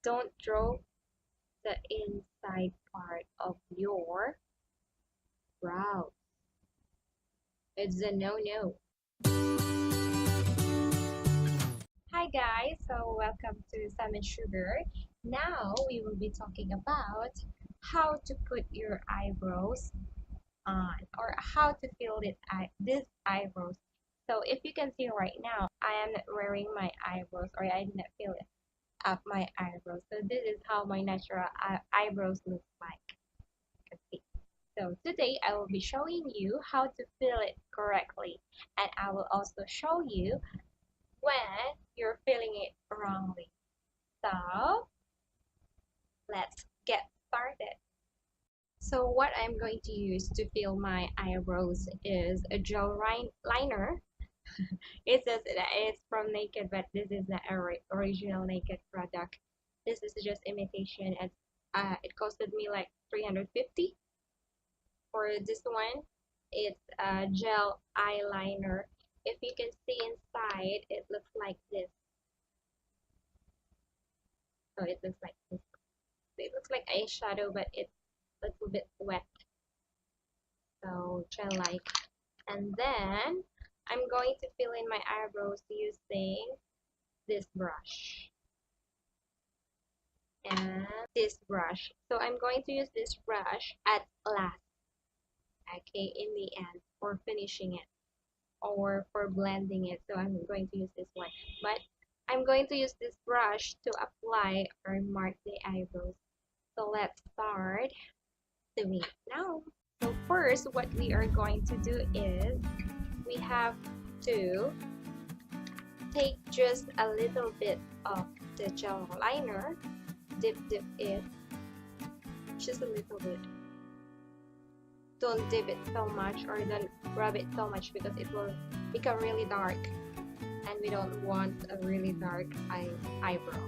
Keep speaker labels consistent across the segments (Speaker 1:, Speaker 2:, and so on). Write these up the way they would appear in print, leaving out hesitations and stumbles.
Speaker 1: don't draw the inside part of your brow. It's a no-no. Hi guys, so welcome to Salmon Sugar. Now we will be talking about how to put your eyebrows on, or how to fill these eyebrows. So if you can see right now, I am not wearing my eyebrows, or I did not fill up my eyebrows. So this is how my natural eyebrows look like. Okay. So today I will be showing you how to fill it correctly, and I will also show you when you're filling it wrongly. So let's get started. So what I'm going to use to fill my eyebrows is a gel liner. It says that it's from Naked, but this is the original Naked product. This is just imitation. It costed me like 350. For this one, it's a gel eyeliner. If you can see inside, it looks like this. So it looks like this. It looks like eyeshadow, but it's a little bit wet. So gel-like. And then I'm going to fill in my eyebrows using this brush and this brush. So I'm going to use this brush at last, okay, in the end, for finishing it or for blending it. So I'm going to use this one, but I'm going to use this brush to apply or mark the eyebrows. So let's start doing it now. So first, what we are going to do is we have to take just a little bit of the gel liner, dip it, just a little bit. Don't dip it so much, or don't rub it so much, because it will become really dark, and we don't want a really dark eyebrow.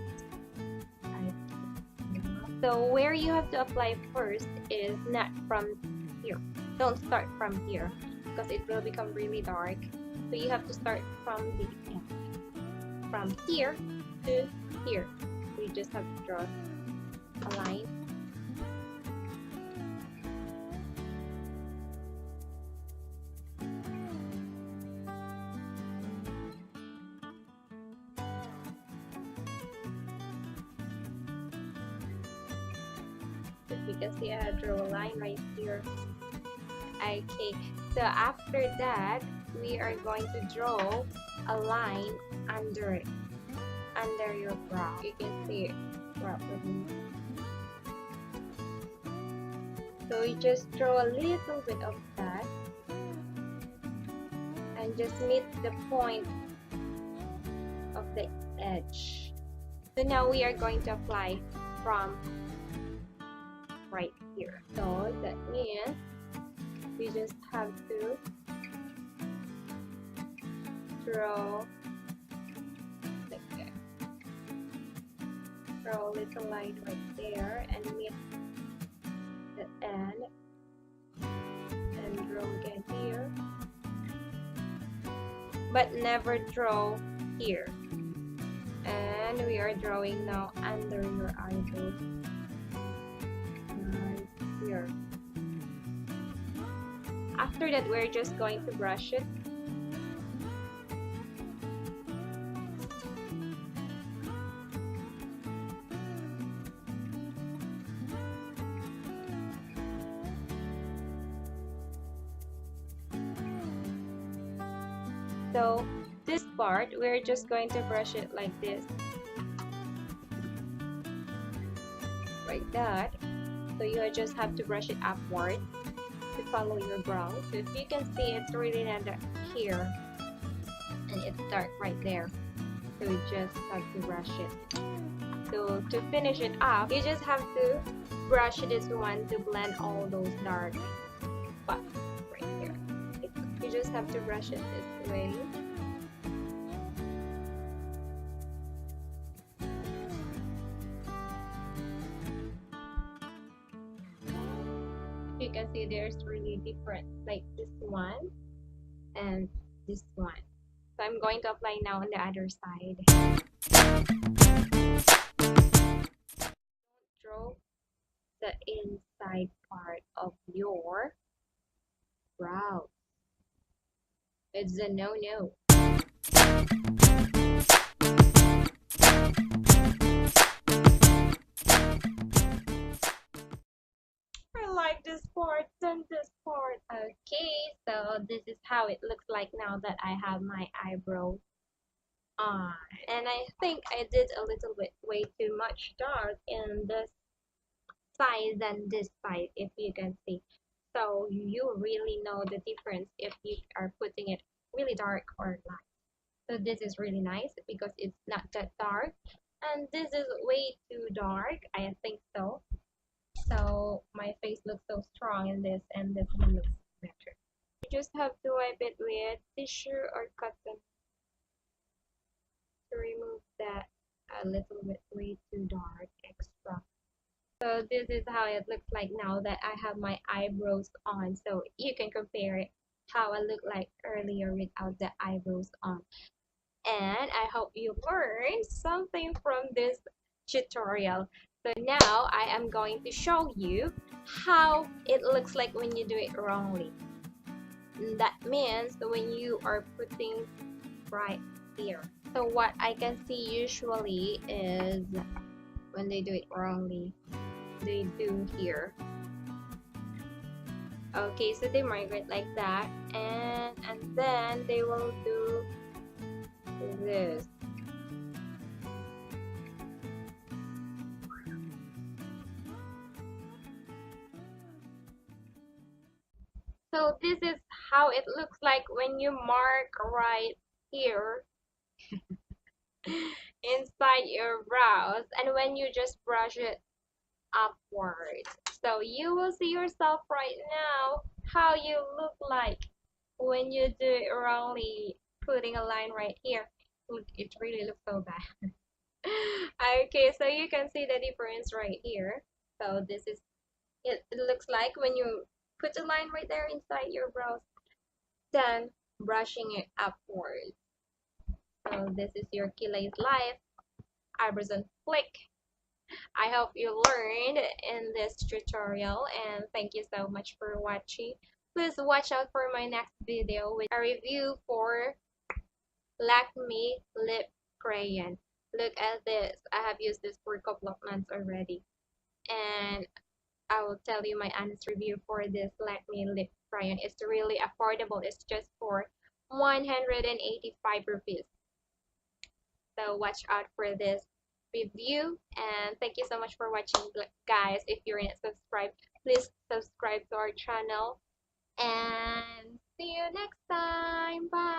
Speaker 1: So where you have to apply first is not from here. Don't start from here, because it will become really dark. So you have to start from the end. From here to here. We just have to draw a line. You can see I draw a line right here. Okay, so after that, we are going to draw a line under it, under your brow. You can see it properly. So you just draw a little bit of that and just meet the point of the edge. So now we are going to apply from right here. So that means we just have to draw like that. Draw a little line right there and meet the end, and draw again here, but never draw here. And we are drawing now under your eyebrows. Here. After that, we're just going to brush it. So this part, we're just going to brush it like this, like that. So you just have to brush it upward to follow your brow. So if you can see, it's really not here, and it's dark right there. So you just have to brush it. So to finish it up, you just have to brush this one to blend all those dark spots right here. You just have to brush it this way. You can see there's really different, like this one and this one. So I'm going to apply now on the other side. the inside part of your brow. It's a no-no. I like this part and this part. Okay, so this is how it looks like now that I have my eyebrow on. And I think I did a little bit way too much dark in this side than this side, if you can see. So you really know the difference if you are putting it really dark or light. So this is really nice because it's not that dark. And this is way too dark, I think so. So my face looks so strong in this, and this one looks better. You just have to wipe it with tissue or cotton to remove that a little bit way too dark extra. So this is how it looks like now that I have my eyebrows on. So you can compare it how I look like earlier without the eyebrows on. And I hope you learned something from this tutorial. So now I am going to show you how it looks like when you do it wrongly. That means when you are putting right here. So what I can see usually is when they do it wrongly, they do here. Okay, so they migrate like that, and then they will do this. So this is how it looks like when you mark right here inside your brows, and when you just brush it upwards. So you will see yourself right now how you look like when you do it wrongly, putting a line right here. It really looks so bad. Okay, so you can see the difference right here. So this is it looks like when you put a line right there inside your brows, then brushing it upwards. So this is your Kilay's life eyebrows on flick. I hope you learned in this tutorial, and thank you so much for watching. Please watch out for my next video with a review for Lakme lip crayon. Look at this. I have used this for a couple of months already, and I will tell you my honest review for this Lakme lip crayon. It's really affordable. It's just for 185 rupees. So watch out for this review, and thank you so much for watching, guys. If you're not subscribed, please subscribe to our channel, and see you next time. Bye.